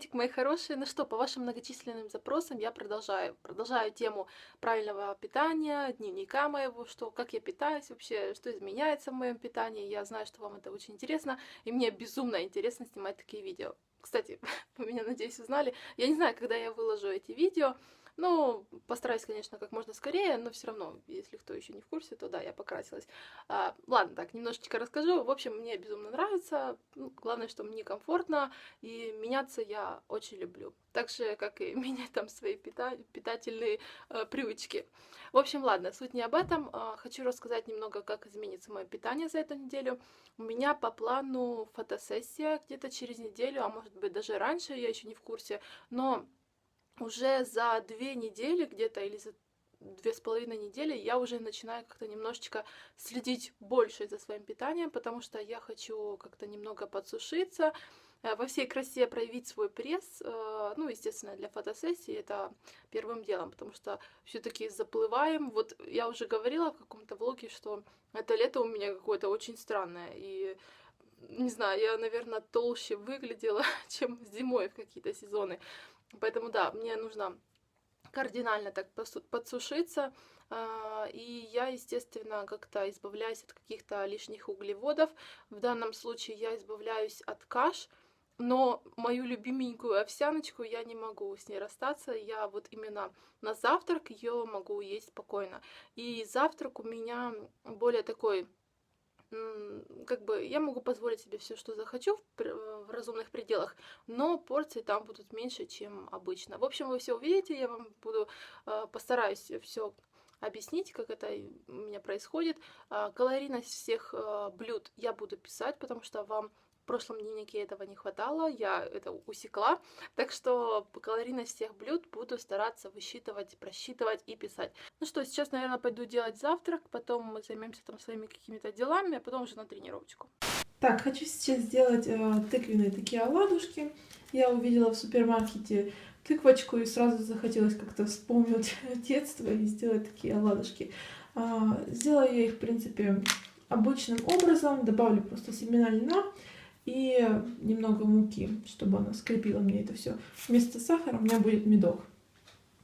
Приветик, мои хорошие. Ну что, по вашим многочисленным запросам я продолжаю тему правильного питания, дневника моего, что, как я питаюсь вообще, что изменяется в моем питании. Я знаю, что вам это очень интересно, и мне безумно интересно снимать такие видео. Кстати, вы меня, надеюсь, узнали. Я не знаю, когда я выложу эти видео. Ну, постараюсь, конечно, как можно скорее, но все равно, если кто еще не в курсе, то да, я покрасилась. Ладно, так, немножечко расскажу. В общем, мне безумно нравится. Ну, главное, что мне комфортно, и меняться я очень люблю. Так же, как и менять там свои питательные привычки. В общем, ладно, суть не об этом. Хочу рассказать немного, как изменится мое питание за эту неделю. У меня по плану фотосессия где-то через неделю, а может быть даже раньше, я еще не в курсе, но уже за 2 недели где-то или за 2,5 недели я уже начинаю как-то немножечко следить больше за своим питанием, потому что я хочу как-то немного подсушиться, во всей красе проявить свой пресс. Ну, естественно, для фотосессии это первым делом, потому что все-таки заплываем. Вот я уже говорила в каком-то влоге, что это лето у меня какое-то очень странное, и не знаю, я, наверное, толще выглядела, чем зимой в какие-то сезоны. Поэтому да, мне нужно кардинально так подсушиться. И я, естественно, как-то избавляюсь от каких-то лишних углеводов. В данном случае я избавляюсь от каш, но мою любименькую овсяночку я не могу с ней расстаться. Я вот именно на завтрак ее могу есть спокойно. И завтрак у меня более такой, как бы я могу позволить себе все, что захочу в разумных пределах, но порции там будут меньше, чем обычно. В общем, вы все увидите, я вам буду постараюсь все объяснить, как это у меня происходит. Калорийность всех блюд я буду писать, потому что вам в прошлом дневнике этого не хватало, я это усекла. Так что калорийность всех блюд буду стараться высчитывать, просчитывать и писать. Ну что, сейчас, наверное, пойду делать завтрак, потом мы займемся там своими какими-то делами, а потом уже на тренировочку. Так, хочу сейчас сделать тыквенные такие оладушки. Я увидела в супермаркете тыквочку и сразу захотелось как-то вспомнить детство и сделать такие оладушки. Сделаю я их, в принципе, обычным образом. Добавлю просто семена льна и немного муки, чтобы она скрепила мне это все. Вместо сахара у меня будет медок.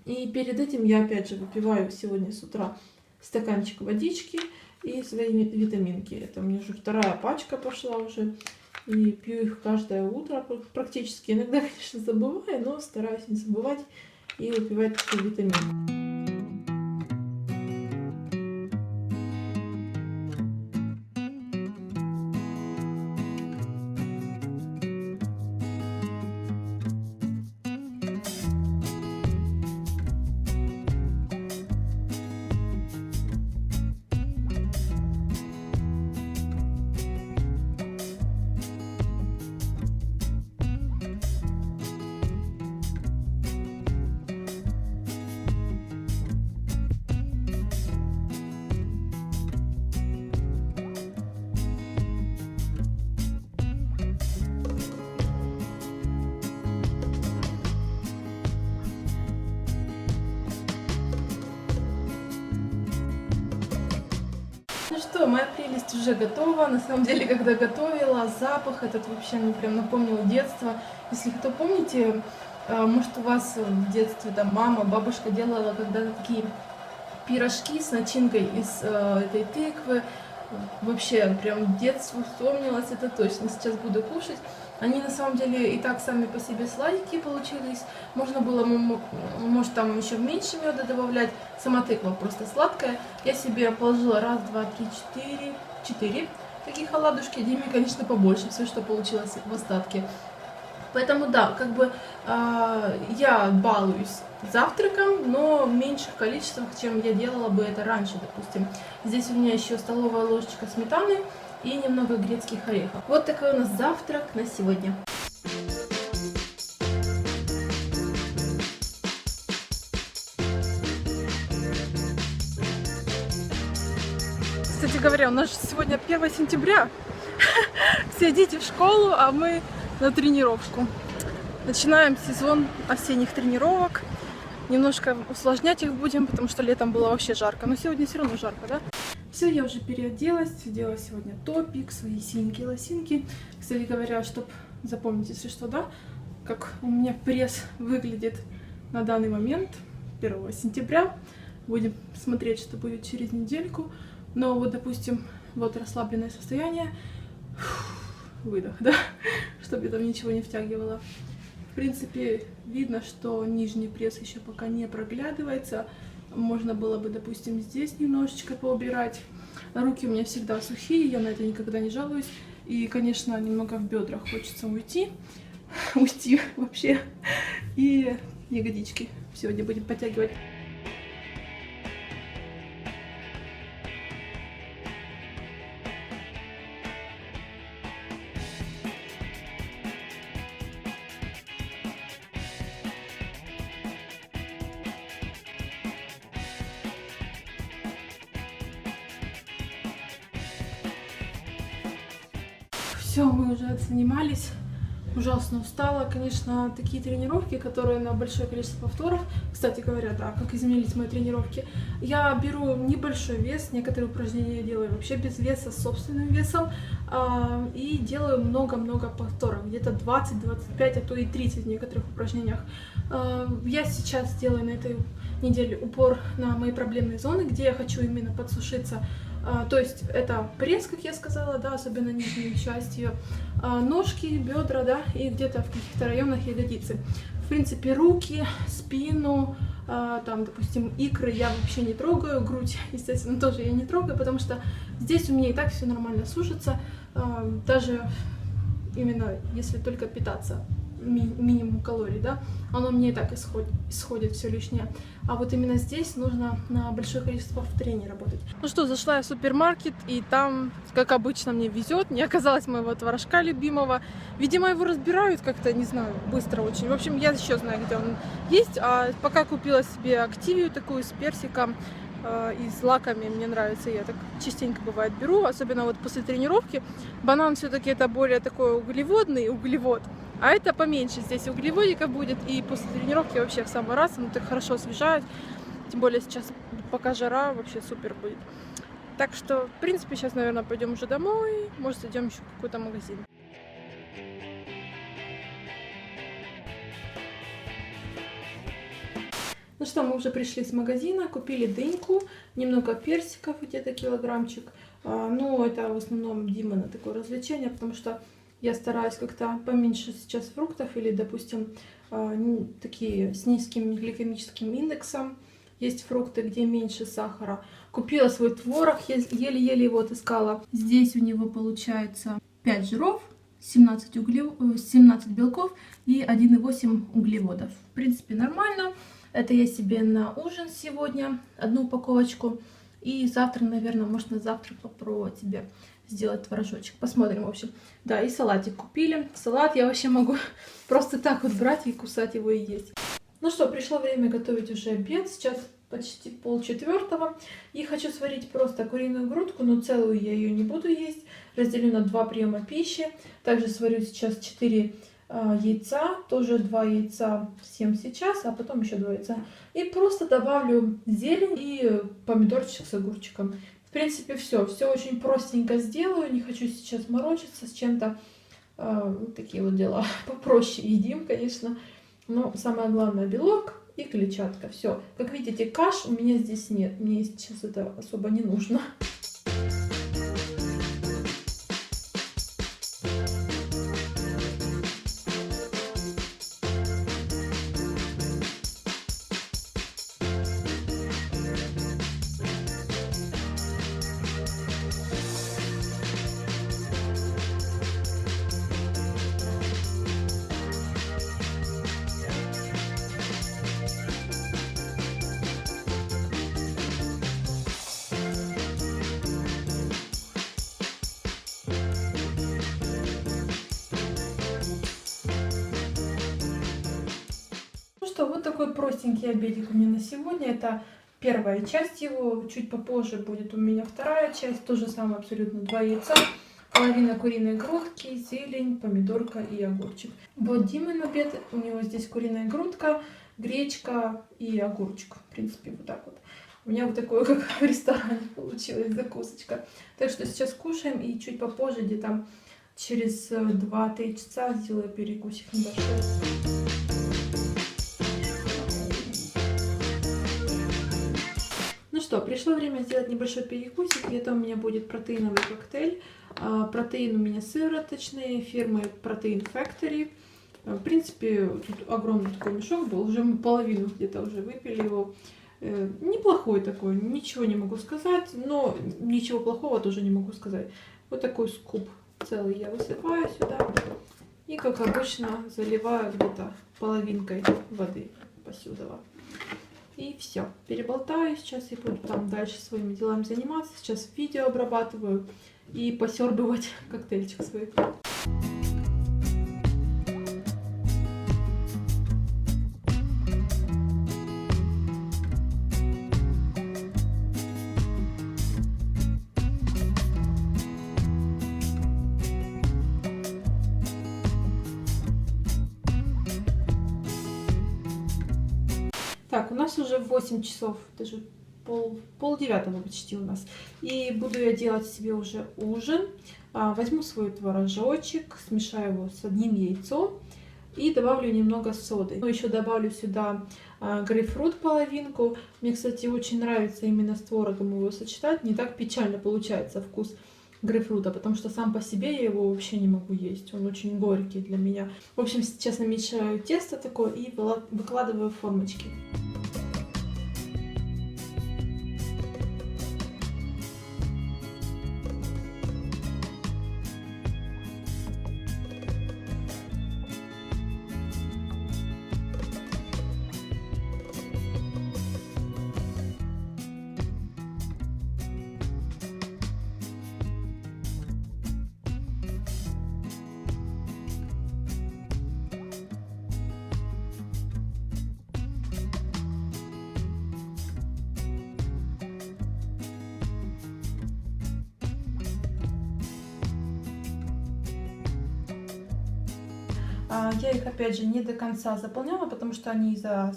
И перед этим я опять же выпиваю сегодня с утра стаканчик водички и свои витаминки. Это у меня уже 2-я пачка пошла уже. И пью их каждое утро практически. Иногда, конечно, забываю, но стараюсь не забывать и выпивать такие витамины. Ну что, моя прелесть уже готова. На самом деле, когда готовила, запах этот вообще мне прям напомнил детство. Если кто помните, может у вас в детстве там мама, бабушка делала когда-то такие пирожки с начинкой из этой тыквы. Вообще, прям детство вспомнилось, это точно. Сейчас буду кушать. Они на самом деле и так сами по себе сладенькие получились. Можно было, может, там еще меньше меда добавлять. Сама тыква просто сладкая. Я себе положила 1, 2, 3, 4 таких оладушки. Диме, конечно, побольше, все, что получилось в остатке. Поэтому да, как бы я балуюсь завтраком, но в меньших количествах, чем я делала бы это раньше, допустим. Здесь у меня еще столовая ложечка сметаны и немного грецких орехов. Вот такой у нас завтрак на сегодня. Кстати говоря, у нас же сегодня 1 сентября. Все дети в школу, а мы на тренировку. Начинаем сезон осенних тренировок. Немножко усложнять их будем, потому что летом было вообще жарко. Но сегодня все равно жарко, да? Все, я уже переоделась, сделала сегодня топик, свои синенькие лосинки. Кстати говоря, чтобы запомнить, если что, да, как у меня пресс выглядит на данный момент, 1 сентября. Будем смотреть, что будет через недельку. Но вот, допустим, вот расслабленное состояние. Выдох, да? Чтобы я там ничего не втягивала. В принципе, видно, что нижний пресс еще пока не проглядывается. Можно было бы, допустим, здесь немножечко поубирать. Руки у меня всегда сухие, я на это никогда не жалуюсь. И, конечно, немного в бедрах хочется уйти вообще. И ягодички сегодня будем подтягивать. Все, мы уже отзанимались. Ужасно устала. Конечно, такие тренировки, которые на большое количество повторов. Кстати говоря, да, как изменились мои тренировки. Я беру небольшой вес, некоторые упражнения я делаю вообще без веса, с собственным весом. И делаю много-много повторов, где-то 20, 25, а то и 30 в некоторых упражнениях. Я сейчас делаю на этой неделе упор на мои проблемные зоны, где я хочу именно подсушиться. То есть это пресс, как я сказала, да, особенно нижнюю часть ее, ножки, бедра, да, и где-то в каких-то районах ягодицы. В принципе, руки, спину, там, допустим, икры я вообще не трогаю, грудь, естественно, тоже я не трогаю, потому что здесь у меня и так все нормально сушится, даже именно если только питаться минимум калорий, да, оно мне и так исходит все лишнее. А вот именно здесь нужно на большое количество повторений работать. Ну что, зашла я в супермаркет, и там, как обычно, мне везет. Не оказалось моего творожка любимого. Видимо, его разбирают как-то, не знаю, быстро очень. В общем, я еще знаю, где он есть. А пока купила себе активию такую с персиком и с лаками, мне нравится. Я так частенько бывает беру, особенно вот после тренировки. Банан все-таки это более такой углеводный углевод. А это поменьше, здесь углеводиков будет, и после тренировки вообще в самый раз, оно так хорошо освежает, тем более сейчас пока жара, вообще супер будет. Так что, в принципе, сейчас, наверное, пойдем уже домой, может, зайдем еще в какой-то магазин. Ну что, мы уже пришли с магазина, купили дыньку, немного персиков, где-то килограммчик. Ну, это в основном Дима на такое развлечение, потому что я стараюсь как-то поменьше сейчас фруктов или, допустим, такие с низким гликемическим индексом. Есть фрукты, где меньше сахара. Купила свой творог, еле-еле его отыскала. Здесь у него получается 5 жиров, 17 белков и 1,8 углеводов. В принципе, нормально. Это я себе на ужин сегодня одну упаковочку. И завтра, наверное, может на завтрак попробовать себе сделать творожочек. Посмотрим, в общем. Да, и салатик купили. Салат я вообще могу просто так вот брать и кусать его и есть. Ну что, пришло время готовить уже обед. Сейчас почти 3:30. И хочу сварить просто куриную грудку, но целую я ее не буду есть. Разделю на 2 приема пищи. Также сварю сейчас 4 яйца. Тоже 2 яйца съем сейчас, а потом еще 2 яйца. И просто добавлю зелень и помидорчик с огурчиком. В принципе, все очень простенько сделаю, не хочу сейчас морочиться с чем-то. Такие вот дела. Попроще едим, конечно. Но самое главное — белок и клетчатка. Все. Как видите, каш у меня здесь нет. Мне сейчас это особо не нужно. Что, вот такой простенький обедик у меня на сегодня. Это первая часть его. Чуть попозже будет у меня вторая часть. То же самое абсолютно 2 яйца, половина куриной грудки, зелень, помидорка и огурчик. Вот Димин обед. У него здесь куриная грудка, гречка и огурчик. В принципе, вот так вот. У меня вот такое, как в ресторане, получилась закусочка. Так что сейчас кушаем, и чуть попозже, где-то через 2-3 часа сделаю перекусик небольшой. Ну что, пришло время сделать небольшой перекусик. Это у меня будет протеиновый коктейль. Протеин у меня сывороточный, фирмы Protein Factory. В принципе, тут огромный такой мешок был, уже мы половину где-то уже выпили его. Неплохой такой, ничего не могу сказать, но ничего плохого тоже не могу сказать. Вот такой скуп целый я высыпаю сюда и, как обычно, заливаю где-то половинкой воды посюда. И все, переболтаю сейчас и буду там дальше своими делами заниматься. Сейчас видео обрабатываю и посербывать коктейльчик свой. Так, у нас уже 8 часов, даже полдевятого почти у нас. И буду я делать себе уже ужин. Возьму свой творожочек, смешаю его с одним яйцом и добавлю немного соды. Ну, еще добавлю сюда грейпфрут половинку. Мне, кстати, очень нравится именно с творогом его сочетать. Не так печально получается вкус грейпфрута, потому что сам по себе я его вообще не могу есть. Он очень горький для меня. В общем, сейчас намешаю тесто такое и выкладываю в формочки. Я их, опять же, не до конца заполняла, потому что они из-за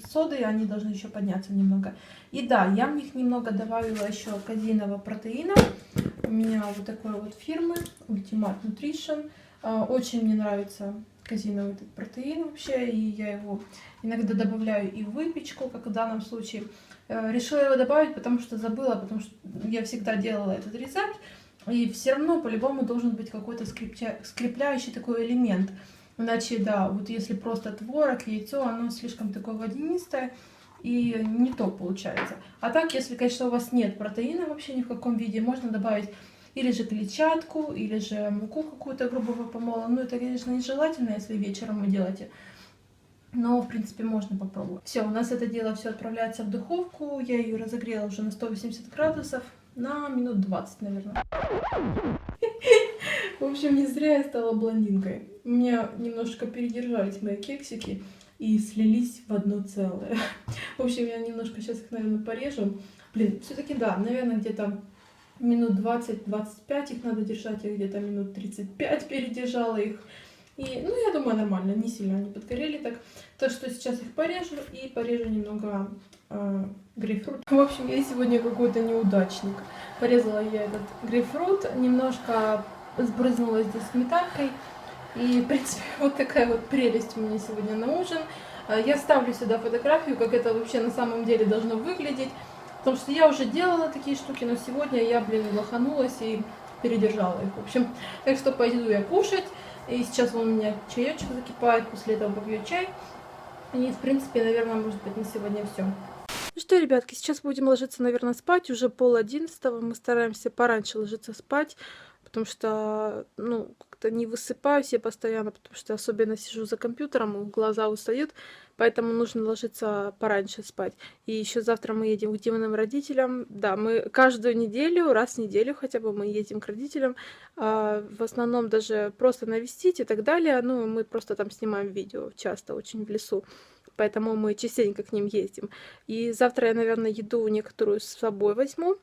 соды, они должны еще подняться немного. И да, я в них немного добавила еще казейного протеина. У меня вот такой вот фирмы, Ultimate Nutrition. Очень мне нравится казейновый этот протеин вообще, и я его иногда добавляю и в выпечку, как в данном случае. Решила его добавить, потому что забыла, потому что я всегда делала этот рецепт. И все равно по-любому должен быть какой-то скрепляющий такой элемент. Иначе, да, вот если просто творог, яйцо, оно слишком такое водянистое и не то получается. А так, если, конечно, у вас нет протеина вообще ни в каком виде, можно добавить или же клетчатку, или же муку какую-то грубого помола. Ну, это, конечно, нежелательно, если вечером вы делаете. Но, в принципе, можно попробовать. Все, у нас это дело все отправляется в духовку. Я ее разогрела уже на 180 градусов. На минут 20, наверное. В общем, не зря я стала блондинкой. У меня немножко передержались мои кексики и слились в одно целое. В общем, я немножко сейчас их, наверное, порежу. Блин, все-таки да, наверное, где-то минут 20-25 их надо держать. Я где-то минут 35 передержала их. И, ну, я думаю, нормально, не сильно они подгорели так. Так что сейчас их порежу и порежу немного грейпфрут. В общем, я сегодня какой-то неудачник. Порезала я этот грейпфрут, немножко сбрызнула здесь сметанкой. И, в принципе, вот такая вот прелесть у меня сегодня на ужин. Я ставлю сюда фотографию, как это вообще на самом деле должно выглядеть. Потому что я уже делала такие штуки, но сегодня я, блин, лоханулась и передержала их. В общем, так что пойду я кушать. И сейчас вон у меня чаечек закипает, после этого попью чай. И, в принципе, наверное, может быть, на сегодня все. Ну что, ребятки, сейчас будем ложиться, наверное, спать. Уже 10:30. Мы стараемся пораньше ложиться спать, потому что, ну, как-то не высыпаюсь я постоянно, потому что особенно сижу за компьютером, глаза устают, поэтому нужно ложиться пораньше спать. И еще завтра мы едем к Диминым родителям. Да, мы каждую неделю, раз в неделю хотя бы мы едем к родителям. В основном даже просто навестить и так далее. Ну, мы просто там снимаем видео, часто очень в лесу. Поэтому мы частенько к ним ездим. И завтра я, наверное, еду некоторую с собой возьму.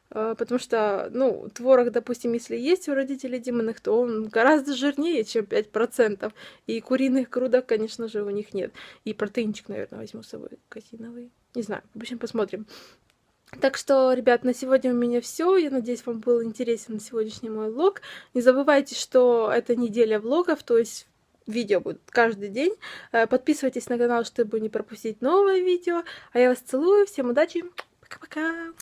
Потому что, ну, творог, допустим, если есть у родителей Диминых, то он гораздо жирнее, чем 5%. И куриных грудок, конечно же, у них нет. И протеинчик, наверное, возьму с собой казиновый. Не знаю, в общем, посмотрим. Так что, ребят, на сегодня у меня все. Я надеюсь, вам был интересен сегодняшний мой влог. Не забывайте, что это неделя влогов, то есть видео будут каждый день. Подписывайтесь на канал, чтобы не пропустить новое видео. А я вас целую. Всем удачи. Пока-пока.